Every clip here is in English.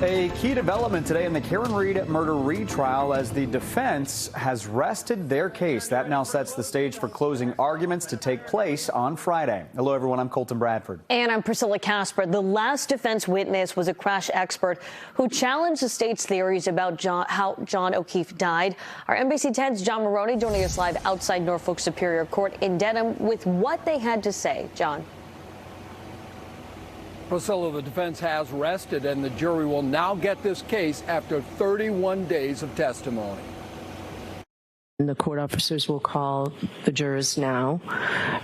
A key development today in the Karen Read murder retrial as the defense has rested their case. That now sets the stage for closing arguments to take place on Friday. Hello, everyone. I'm Colton Bradford. And I'm Priscilla Casper. The last defense witness was a crash expert who challenged the state's theories about how John O'Keefe died. Our NBC 10's John Maroney joining us live outside Norfolk Superior Court in Dedham with what they had to say. John. Priscilla, the defense has rested, and the jury will now get this case after 31 days of testimony. The court officers will call the jurors now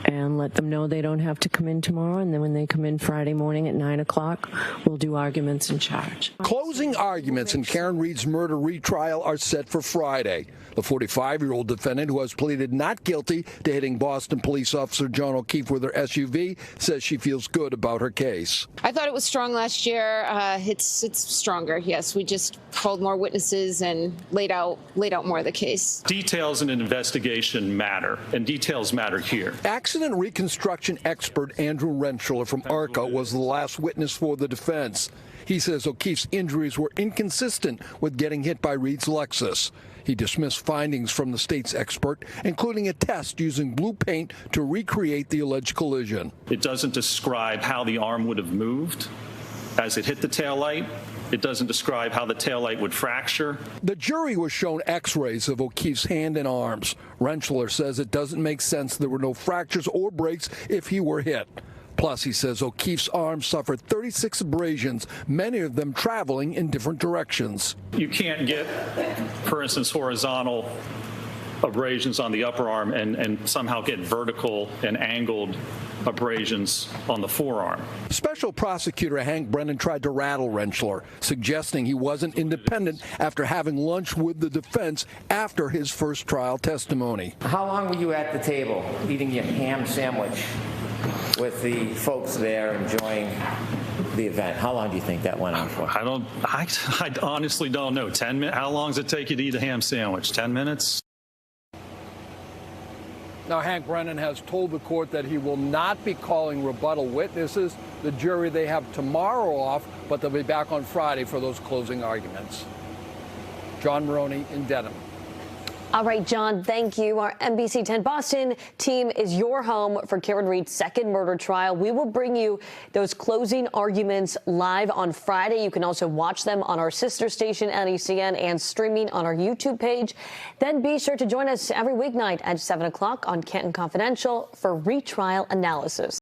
and let them know they don't have to come in tomorrow. And then when they come in Friday morning at 9 o'clock, we'll do arguments and charge. Closing arguments in Karen Read's murder retrial are set for Friday. The 45-year-old defendant, who has pleaded not guilty to hitting Boston police officer John O'Keefe with her SUV, says she feels good about her case. I thought it was strong last year. It's stronger. Yes, we just called more witnesses and laid out more of the case. Details in an investigation matter, and details matter here. Accident reconstruction expert Andrew Rentschler from ARCA was the last witness for the defense. He says O'Keefe's injuries were inconsistent with getting hit by Read's Lexus. He dismissed findings from the state's expert, including a test using blue paint to recreate the alleged collision. It doesn't describe how the arm would have moved as it hit the taillight. It doesn't describe how the taillight would fracture. The jury was shown x-rays of O'Keefe's hand and arms. Rentschler says it doesn't make sense there were no fractures or breaks if he were hit. Plus, he says O'Keefe's arms suffered 36 abrasions, many of them traveling in different directions. You can't get, for instance, horizontal abrasions on the upper arm and somehow get vertical and angled abrasions on the forearm. Special prosecutor Hank Brennan tried to rattle Rentschler, suggesting he wasn't independent after having lunch with the defense after his first trial testimony. How long were you at the table eating your ham sandwich with the folks there enjoying the event? How long do you think that went on for? I honestly don't know. 10 minutes? How long does it take you to eat a ham sandwich? 10 minutes? Now, Hank Brennan has told the court that he will not be calling rebuttal witnesses. The jury, they have tomorrow off, but they'll be back on Friday for those closing arguments. John Maroney in Dedham. All right, John, thank you. Our NBC 10 Boston team is your home for Karen Read's second murder trial. We will bring you those closing arguments live on Friday. You can also watch them on our sister station, NECN, and streaming on our YouTube page. Then be sure to join us every weeknight at 7 o'clock on Canton Confidential for retrial analysis.